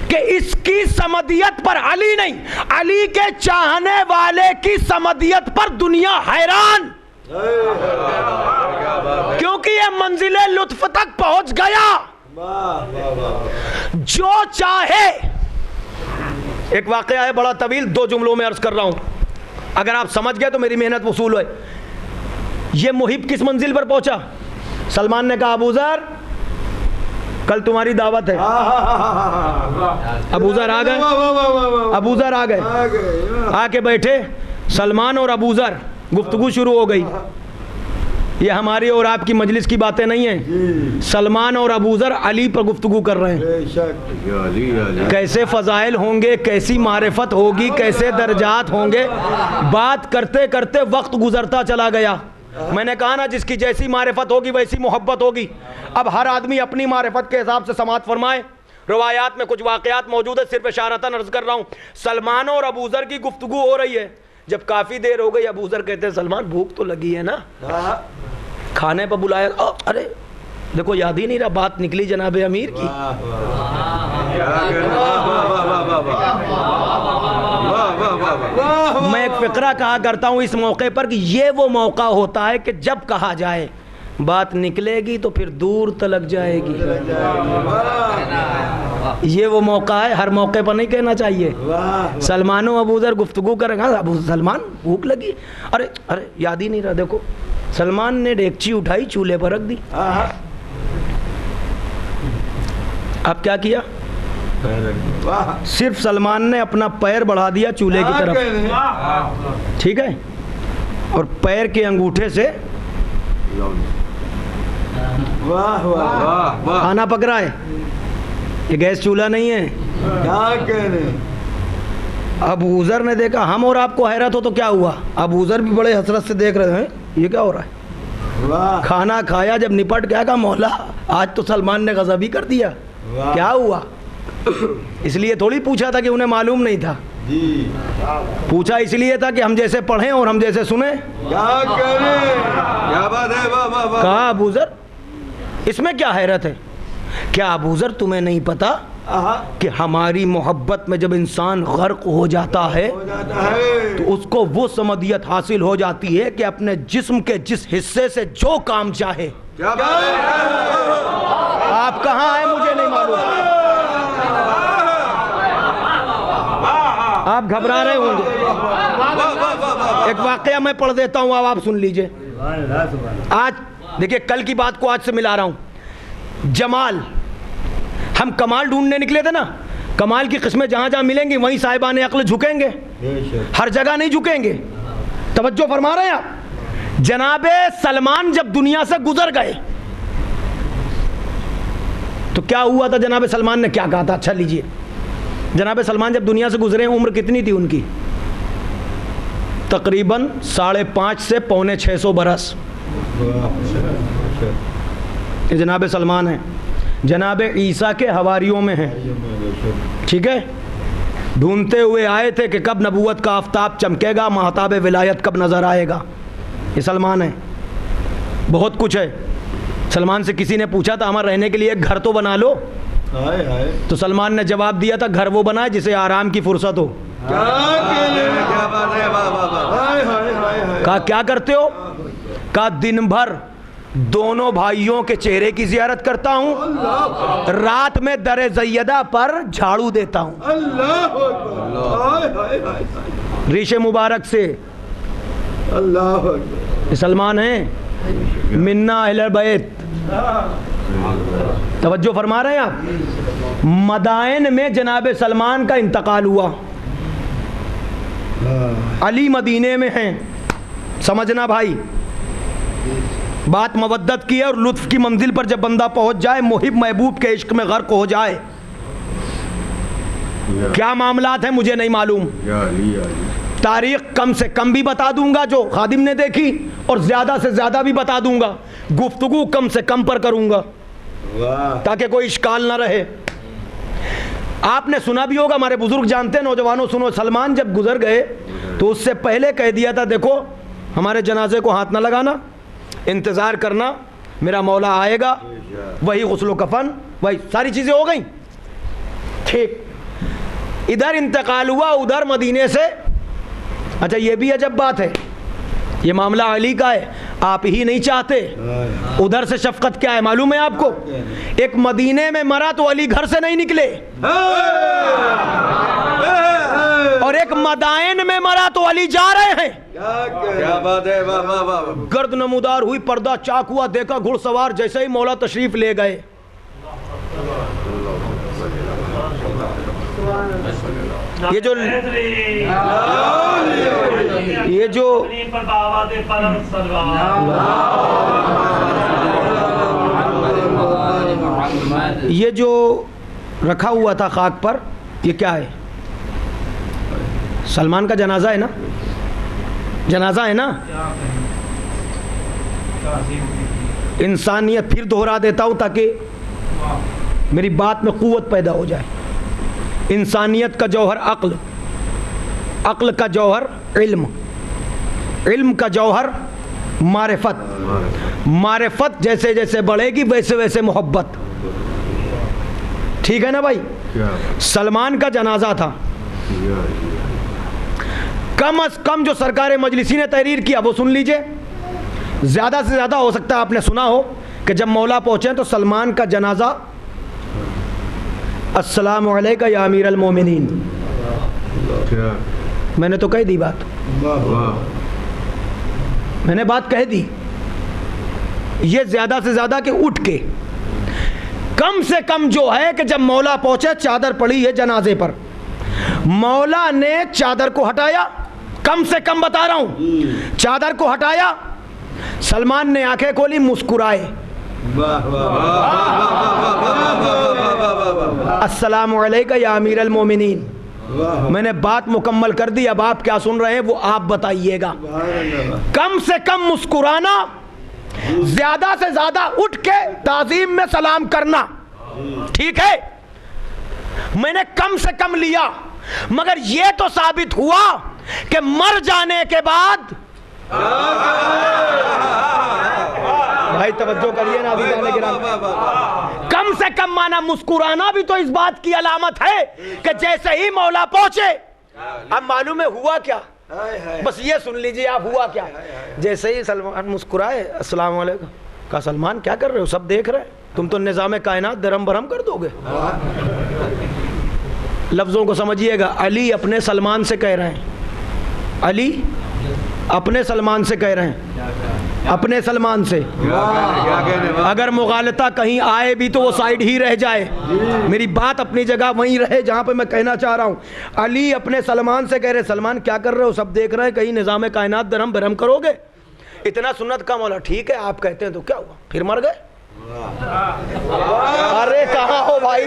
کہ اس کی سمدیت پر علی نہیں، علی کے چاہنے والے کی سمدیت پر دنیا حیران، کیونکہ یہ منزل لطف تک پہنچ گیا۔ جو چاہے، ایک واقعہ ہے بڑا طویل، 2 جملوں میں عرض کر رہا ہوں، اگر آپ سمجھ گئے تو میری محنت وصول ہے۔ یہ محب کس منزل پر پہنچا؟ سلمان نے کہا ابو ذر کل تمہاری دعوت ہے۔ ابو ذر آ گئے، ابو ذر آ گئے، آ کے بیٹھے، سلمان اور ابو ذر، گفتگو شروع ہو گئی۔ یہ ہماری اور آپ کی مجلس کی باتیں نہیں ہیں، سلمان اور ابو ذر علی پر گفتگو کر رہے ہیں۔ کیسے فضائل ہوں گے، کیسی معرفت ہوگی، کیسے درجات ہوں گے، بات کرتے کرتے وقت گزرتا چلا گیا۔ میں نے کہا نا، جس کی جیسی معرفت ہوگی ویسی محبت ہوگی۔ اب ہر آدمی اپنی معرفت کے حساب سے سماعت فرمائے۔ روایات میں کچھ واقعات موجود ہے، صرف اشارتاً عرض کر رہا ہوں۔ سلمان اور ابو ذر کی گفتگو ہو رہی ہے، جب کافی دیر ہو گئی ابو ذر کہتے ہیں سلمان بھوک تو لگی ہے نا، کھانے پہ بلایا؟ ارے دیکھو یاد ہی نہیں رہا، بات نکلی جناب امیر کی۔ میں ایک فقرہ کہا کرتا ہوں اس موقع پر کہ یہ وہ موقع ہوتا ہے کہ جب کہا جائے بات نکلے گی تو پھر دور تلک جائے گی۔ یہ وہ موقع ہے، ہر موقع پر نہیں کہنا چاہیے۔ سلمان و ابو ذر گفتگو کریں گا، ابو سلمان بھوک لگی، ارے ارے یاد ہی نہیں رہا۔ دیکھو سلمان نے ڈیگچی اٹھائی، چولہے پر رکھ دی۔ اب کیا کیا؟ صرف سلمان نے اپنا پیر بڑھا دیا چولہے کی طرف، ٹھیک ہے، اور پیر کے انگوٹھے سے کھانا پک رہا ہے۔ یہ گیس چولہا نہیں ہے۔ ابو ذر نے دیکھا، ہم اور آپ کو حیرت ہو تو کیا ہوا، ابو ذر بھی بڑے حسرت سے دیکھ رہے ہیں یہ کیا ہو رہا ہے۔ کھانا کھایا، جب نپٹ گیا کہا مولا آج تو سلمان نے غضب ہی کر دیا، کیا ہوا؟ اس لیے تھوڑی پوچھا تھا کہ انہیں معلوم نہیں تھا، پوچھا اس لیے تھا کہ ہم جیسے پڑھیں اور ہم جیسے سنیں۔ کہا ابو ذر اس میں کیا حیرت ہے؟ کیا ابو ذر تمہیں نہیں پتا کہ ہماری محبت میں جب انسان غرق ہو جاتا ہے تو اس کو وہ سمدیت حاصل ہو جاتی ہے کہ اپنے جسم کے جس حصے سے جو کام چاہے۔ آپ کہاں ہیں مجھے نہیں معلوم، آپ گھبرا رہے ہوں گے۔ ایک واقعہ میں پڑھ دیتا ہوں، اب آپ سن لیجئے۔ آج دیکھیں، کل کی بات کو آج سے ملا رہا ہوں۔ جمال، ہم کمال ڈھونڈنے نکلے تھے نا، کمال کی قسمیں جہاں جہاں ملیں گی وہیں صاحبان عقل جھکیں گے، ہر جگہ نہیں جھکیں گے۔ توجہ فرما رہے ہیں آپ؟ جناب سلمان جب دنیا سے گزر گئے تو کیا ہوا تھا؟ جناب سلمان نے کیا کہا تھا؟ اچھا لیجئے، جناب سلمان جب دنیا سے گزرے، عمر کتنی تھی ان کی؟ تقریباً 5.5 سے 650 برس۔ یہ جناب سلمان ہیں، جناب عیسیٰ کے حواریوں میں ہیں، ٹھیک ہے، ڈھونڈتے ہوئے آئے تھے کہ کب نبوت کا آفتاب چمکے گا، مہتاب ولایت کب نظر آئے گا۔ یہ سلمان ہیں، بہت کچھ ہے۔ سلمان سے کسی نے پوچھا تھا ہمارا رہنے کے لیے ایک گھر تو بنا لو. تو سلمان نے جواب دیا تھا گھر وہ بنائے جسے آرام کی فرصت ہو. کہا کیا کرتے ہو؟ کہا دن بھر دونوں بھائیوں کے چہرے کی زیارت کرتا ہوں, رات میں در زیدہ پر جھاڑو دیتا ہوں. ریش مبارک سے سلمان ہیں منا اہل بیت. توجہ فرما رہے ہیں آپ؟ مدائن میں جناب سلمان کا انتقال ہوا, علی مدینے میں ہیں. سمجھنا بھائی, بات مودت کی ہے, اور لطف کی منزل پر جب بندہ پہنچ جائے, محب محبوب کے عشق میں غرق ہو جائے, کیا معاملات ہیں مجھے نہیں معلوم. تاریخ کم سے کم بھی بتا دوں گا جو خادم نے دیکھی, اور زیادہ سے زیادہ بھی بتا دوں گا. گفتگو کم سے کم پر کروں گا تاکہ کوئی اشکال نہ رہے. آپ نے سنا بھی ہوگا, ہمارے بزرگ جانتے ہیں, نوجوانوں سنو, سلمان جب گزر گئے تو اس سے پہلے کہہ دیا تھا دیکھو ہمارے جنازے کو ہاتھ نہ لگانا, انتظار کرنا, میرا مولا آئے گا, وہی غسل و کفن, وہی ساری چیزیں ہو گئیں. ٹھیک, ادھر انتقال ہوا, ادھر مدینے سے. اچھا یہ بھی عجب بات ہے, یہ معاملہ علی کا ہے, آپ ہی نہیں چاہتے. ادھر سے شفقت کیا ہے معلوم ہے آپ کو؟ ایک مدینے میں مرا تو علی گھر سے نہیں نکلے, اور ایک مدائن میں مرا تو علی جا رہے ہیں. کیا بات ہے, گرد نمودار ہوئی, پردہ چاک ہوا, دیکھا گھڑ سوار, جیسے ہی مولا تشریف لے گئے. یہ جو رکھا ہوا تھا خاک پر, یہ کیا ہے؟ سلمان کا جنازہ ہے نا, جنازہ ہے نا. انسانیت پھر دہرا دیتا ہوں تاکہ میری بات میں قوت پیدا ہو جائے. انسانیت کا جوہر عقل, عقل کا جوہر علم, علم کا جوہر معرفت, معرفت جیسے جیسے بڑھے گی ویسے ویسے محبت. ٹھیک ہے نا بھائی؟ سلمان کا جنازہ تھا, کم از کم جو سرکار مجلسی نے تحریر کیا وہ سن لیجئے. زیادہ سے زیادہ ہو سکتا ہے آپ نے سنا ہو کہ جب مولا پہنچے تو سلمان کا جنازہ السلام علیکہ یا امیر المومنین. میں نے تو کہہ دی بات, میں نے بات کہہ دی. یہ زیادہ سے زیادہ کہ اٹھ کے کم سے کم جو ہے کہ جب مولا پہنچے چادر پڑی ہے جنازے پر, مولا نے چادر کو ہٹایا, کم سے کم بتا رہا ہوں, چادر کو ہٹایا, سلمان نے آنکھیں کھولی, مسکرائے, السلام علیکہ یا امیر المومنین. میں نے بات مکمل کر دی, اب آپ کیا سن رہے ہیں وہ آپ بتائیے گا. کم سے کم مسکرانا, زیادہ سے زیادہ اٹھ کے تعظیم میں سلام کرنا, ٹھیک ہے. میں نے کم سے کم لیا, مگر یہ تو ثابت ہوا کہ مر جانے کے بعد, بھائی توجہ کریے نا عزیزان کرام, کم سے کم مانا مسکرانا بھی تو اس بات کی علامت ہے کہ جیسے ہی مولا پہنچے. اب معلوم ہے ہوا کیا, بس یہ سن لیجئے آپ ہوا کیا. جیسے ہی سلمان مسکرائے, السلام علیکم, کہا سلمان کیا کر رہے ہو, سب دیکھ رہے ہیں, تم تو نظام کائنات درم برہم کر دو گے. لفظوں کو سمجھیے گا, علی اپنے سلمان سے کہہ رہے ہیں, علی اپنے سلمان سے کہہ رہے ہیں, اپنے سلمان سے. اگر مغالطہ کہیں آئے بھی تو وہ سائیڈ ہی رہ جائے, میری بات اپنی جگہ وہیں رہے جہاں پہ میں کہنا چاہ رہا ہوں. علی اپنے سلمان سے کہہ رہے, سلمان کیا کر رہے ہو, سب دیکھ رہے ہیں, کہیں نظام کائنات درہم برہم کرو گے. اتنا سنت کا مولا, ٹھیک ہے آپ کہتے ہیں تو کیا ہوا, پھر مر گئے. ارے کہاں ہو بھائی,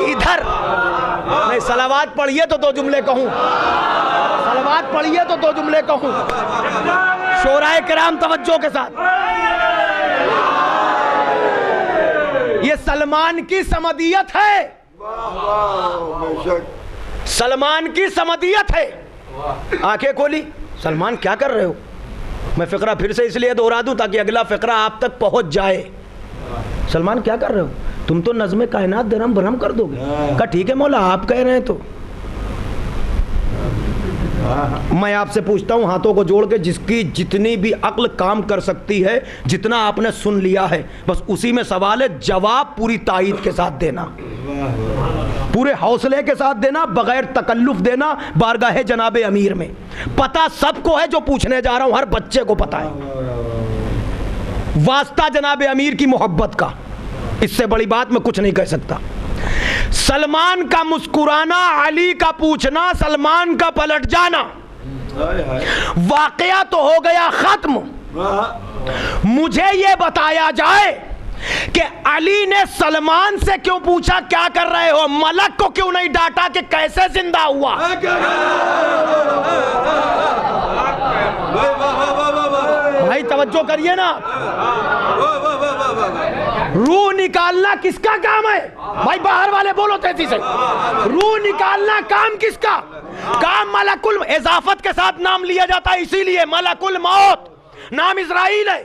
ادھر نہیں. صلوات پڑھیے تو دو جملے کہوں, صلوات پڑھیے تو دو جملے کہوں. شورائے کرام توجہ کے ساتھ, یہ سلمان کی سمدیت ہے, سلمان کی سمدیت ہے. آنکھیں کھولی, سلمان کیا کر رہے ہو, میں فقرہ پھر سے اس لیے دہرا دوں تاکہ اگلا فقرہ آپ تک پہنچ جائے. سلمان کیا کر رہے ہو؟ تم تو نظم کائنات درہم برہم کر دو گے. کہا ٹھیک ہے مولا آپ کہہ رہے ہیں تو میں آپ سے پوچھتا ہوں ہاتھوں کو جوڑ کے, جس کی جتنی بھی عقل کام کر سکتی ہے, جتنا آپ نے سن لیا ہے بس اسی میں سوال ہے, جواب پوری تائید کے ساتھ دینا, پورے حوصلے کے ساتھ دینا, بغیر تکلف دینا بارگاہ جناب امیر میں. پتہ سب کو ہے جو پوچھنے جا رہا ہوں, ہر بچے کو پتہ ہے. واسطہ جناب امیر کی محبت کا, اس سے بڑی بات میں کچھ نہیں کہہ سکتا. سلمان کا مسکرانا, علی کا پوچھنا, سلمان کا پلٹ جانا, واقعہ تو ہو گیا ختم. مجھے یہ بتایا جائے کہ علی نے سلمان سے کیوں پوچھا کیا کر رہے ہو, ملک کو کیوں نہیں ڈانٹا کہ کیسے زندہ ہوا. بھائی توجہ کریے نا, روح نکالنا کس کا کام ہے؟ بھائی باہر والے بولو تیزی سے. روح نکالنا کام کس کا؟ کام ملک اضافت کے ساتھ نام لیا جاتا ہے اسی لیے ملک الموت, نام اسرائیل ہے.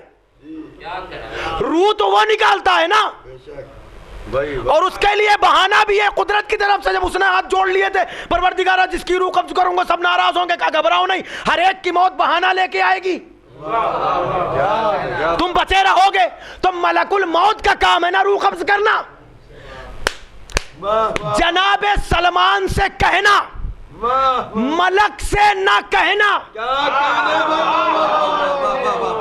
روح تو وہ نکالتا ہے نا, اور اس کے لیے بہانہ بھی ہے قدرت کی طرف سے. جب اس نے ہاتھ جوڑ لیے تھے, پروردگارہ جس کی روح قبض کروں گا سب ناراض ہوں گے, کہا گھبراؤ نہیں, ہر ایک کی موت بہانہ لے کے آئے گی, تم بچے رہو گے. تو ملک الموت کا کام ہے نا روح قبض کرنا. جناب سلمان سے کہنا, ملک سے نہ کہنا.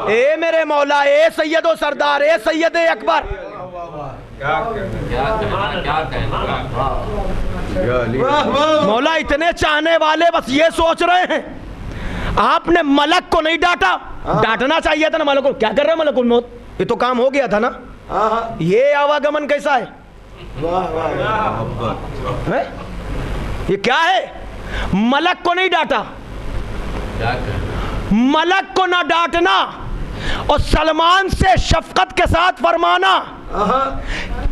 اے میرے مولا, اے سید و سردار, اے سید اکبر, مولا اتنے چاہنے والے بس یہ سوچ رہے ہیں آپ نے ملک کو نہیں ڈانٹا. ڈانٹنا چاہیے تھا نا ملک کو. کیا کر رہے ہیں ملک الموت, یہ تو کام ہو گیا تھا نا. یہ آواگمن کیسا ہے, یہ کیا ہے؟ ملک کو نہیں ڈانٹا. ملک کو نہ ڈانٹنا اور سلمان سے شفقت کے ساتھ فرمانا,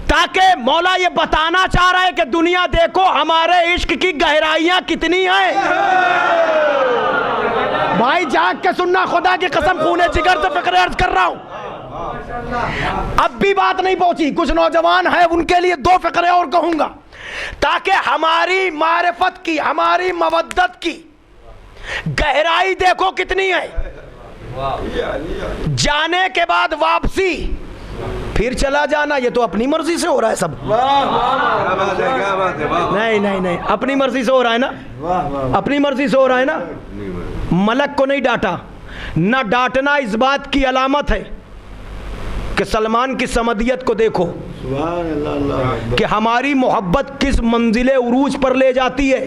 تاکہ مولا یہ بتانا چاہ رہا ہے کہ دنیا دیکھو ہمارے عشق کی گہرائیاں کتنی ہیں. بھائی جاگ کے سننا, خدا کی قسم خون جگر سے فقرے عرض کر رہا ہوں. اب بھی بات نہیں پہنچی, کچھ نوجوان ہیں ان کے لیے 2 فقرے اور کہوں گا, تاکہ ہماری معرفت کی, ہماری مودت کی گہرائی دیکھو کتنی ہے. جانے کے بعد واپسی, پھر چلا جانا, یہ تو اپنی مرضی سے ہو رہا ہے سب. نہیں نہیں نہیں, اپنی مرضی سے ہو رہا ہے نا, اپنی مرضی سے ہو رہا ہے نا. ملک کو نہیں ڈانٹا. نہ ڈانٹنا اس بات کی علامت ہے کہ سلمان کی سمدیت کو دیکھو کہ ہماری محبت کس منزل عروج پر لے جاتی ہے,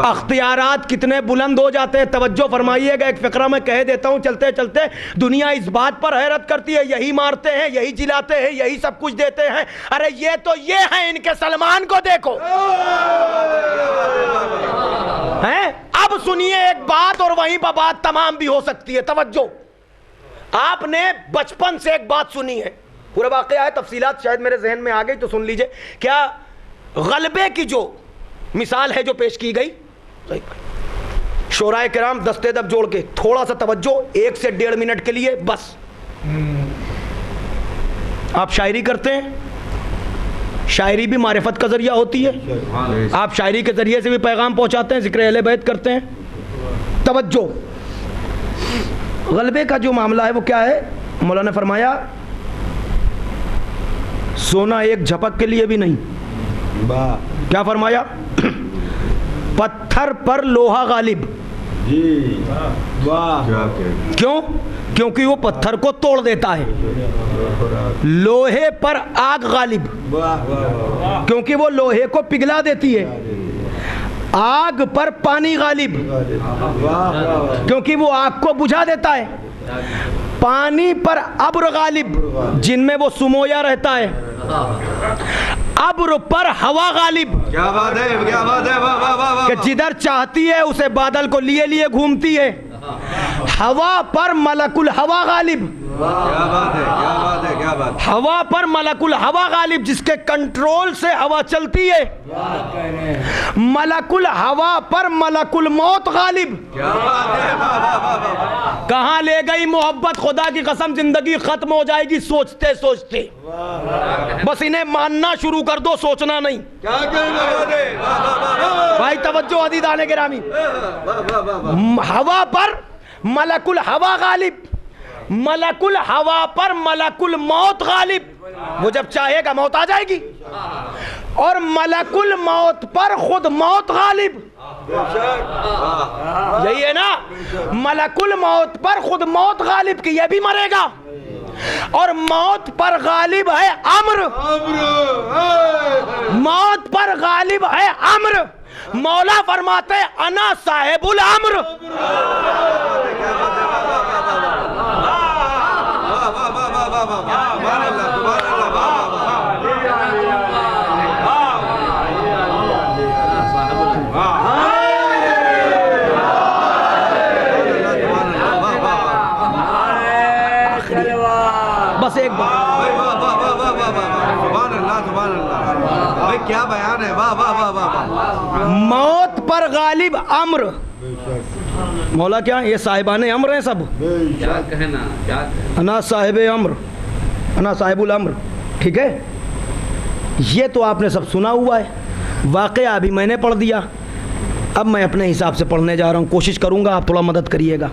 اختیارات کتنے بلند ہو جاتے ہیں. توجہ فرمائیے گا, ایک فقرہ میں کہہ دیتا ہوں چلتے چلتے. دنیا اس بات پر حیرت کرتی ہے, یہی مارتے ہیں, یہی جلاتے ہیں, یہی سب کچھ دیتے ہیں. ارے یہ تو یہ ہیں, ان کے سلمان کو دیکھو. ہیں اب سنیے ایک بات, اور وہیں پر بات تمام بھی ہو سکتی ہے. توجہ, آپ نے بچپن سے ایک بات سنی ہے, پورا واقعہ ہے, تفصیلات شاید میرے ذہن میں آ گئی تو سن لیجئے. کیا غلبے کی جو مثال ہے جو پیش کی گئی, شورائے کرام دستے دب جوڑ کے تھوڑا سا توجہ 1 سے 1.5 منٹ کے لیے بس. آپ شاعری کرتے ہیں, شاعری بھی معرفت کا ذریعہ ہوتی ہے. آپ شاعری کے ذریعے سے بھی پیغام پہنچاتے ہیں, ذکر اہل بیت کرتے ہیں. توجہ, غلبے کا جو معاملہ ہے وہ کیا ہے؟ مولا نے فرمایا سونا ایک جھپک کے لیے بھی نہیں. کیا فرمایا؟ پتھر پر لوہا غالب. کیوں؟ کیونکہ وہ پتھر کو توڑ دیتا ہے. لوہے پر آگ غالب, کیونکہ وہ لوہے کو پگھلا دیتی ہے. آگ پر پانی غالب, کیونکہ وہ آگ کو بجھا دیتا ہے. پانی پر ابر غالب, جن میں وہ سمویا رہتا ہے. ابر پر ہوا غالب, کیا بات ہے, کیا بات ہے, کہ جدھر چاہتی ہے اسے بادل کو لیے لیے گھومتی ہے. ہوا پر ملک الہوا غالب, کیا بات ہے، کیا بات ہے، کیا بات ہے. ہوا پر ملک الہوا غالب، جس کے کنٹرول سے ہوا چلتی ہے. ملک الہوا پر ملک الموت غالب. کیا بات ہے. کہاں لے گئی محبت، خدا کی قسم زندگی ختم ہو جائے گی سوچتے سوچتے. بس انہیں ماننا شروع کر دو، سوچنا نہیں. کیا کہنا ہے بھائی توجہ عزیزان گرامی. ہوا پر ملک الہوا غالب، ملک الہوا پر ملک الموت غالب. وہ جب چاہے گا موت آ جائے گی. اور ملک الموت پر خود موت غالب. یہی ہے نا، ملک الموت پر خود موت غالب کی یہ بھی مرے گا. اور موت پر غالب ہے امر. موت پر غالب ہے امر. مولا فرماتے انا صاحب الامر. بس ایک بات، کیا بیان ہے. واہ واہ واہ واہ. موت پر غالب امر. مولا کیا یہ صاحبان امر ہیں سب. کیا کہنا، کیا کہنا. انا صاحب امر، انا صاحب الامر. ٹھیک ہے، یہ تو آپ نے سب سنا ہوا ہے. واقعہ ابھی میں نے پڑھ دیا، اب میں اپنے حساب سے پڑھنے جا رہا ہوں. کوشش کروں گا آپ تھوڑا مدد کریے گا.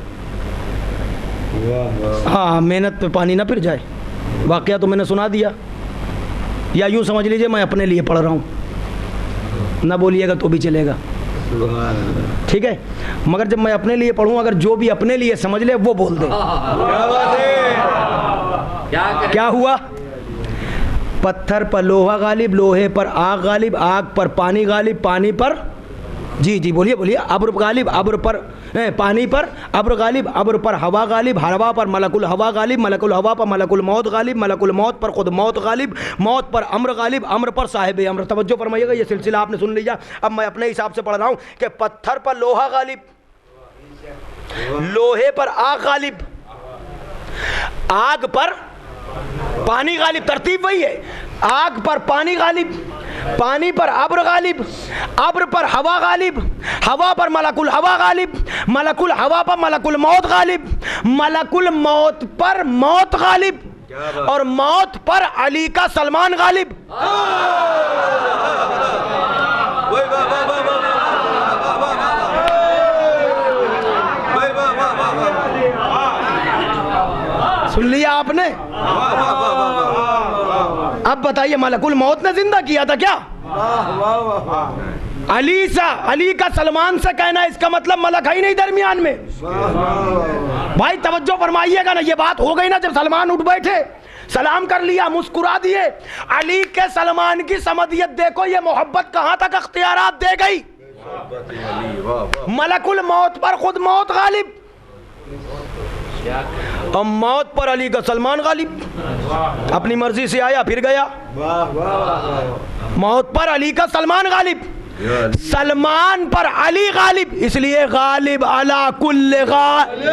ہاں، محنت پہ پانی نہ پھر جائے. واقعہ تو میں نے سنا دیا، یا یوں سمجھ لیجئے میں اپنے لیے پڑھ رہا ہوں. نہ بولیے گا تو بھی چلے گا. ٹھیک ہے، مگر جب میں اپنے لیے پڑھوں، اگر جو بھی اپنے لیے سمجھ لے وہ بول دے. کیا ہوا؟ پتھر پر لوہا غالب، لوہے پر آگ غالب، آگ پر پانی غالب، پانی پر جی بولیے بولیے ابر غالب، ابر پر پانی پر ابر غالب، ابر پر ہوا غالب، ہوا پر ملک الہوا غالب، ملک الہوا پر ملک الموت غالب، ملک الموت پر خود موت غالب، موت پر امر غالب، امر پر صاحب امر. توجہ فرمائیے گا، یہ سلسلہ آپ نے سن لیا. اب میں اپنے حساب سے پڑھ رہا ہوں کہ پتھر پر لوہا غالب، لوہے پر آگ غالب، آگ پر پانی غالب. ترتیب وہی ہے، آگ پر پانی غالب، پانی پر ابر غالب، ابر پر ہوا غالب، ہوا پر ملک الہوا غالب، ملک الہوا پر ملک الموت غالب، ملک الموت پر موت غالب، اور موت پر علی کا سلمان غالب. سن لیا آپ نے؟ اب بتائیے ملک الموت نے زندہ کیا تھا کیا؟ علی کا سلمان سے کہنا اس کا مطلب ملک ہے ہی نہیں درمیان میں. بھائی توجہ فرمائیے گا نا، یہ بات ہو گئی نا جب سلمان اٹھ بیٹھے، سلام کر لیا، مسکرا دیے. علی کے سلمان کی سمدیت دیکھو، یہ محبت کہاں تک اختیارات دے گئی. ملک الموت پر خود موت غالب، اور موت پر علی کا سلمان غالب. اپنی مرضی سے آیا پھر گیا. موت پر علی کا سلمان غالب، سلمان پر علی غالب، اس لیے غالب علی کل غالب.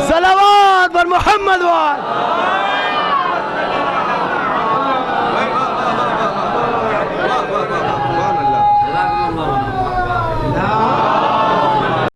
صلوات پر محمد وال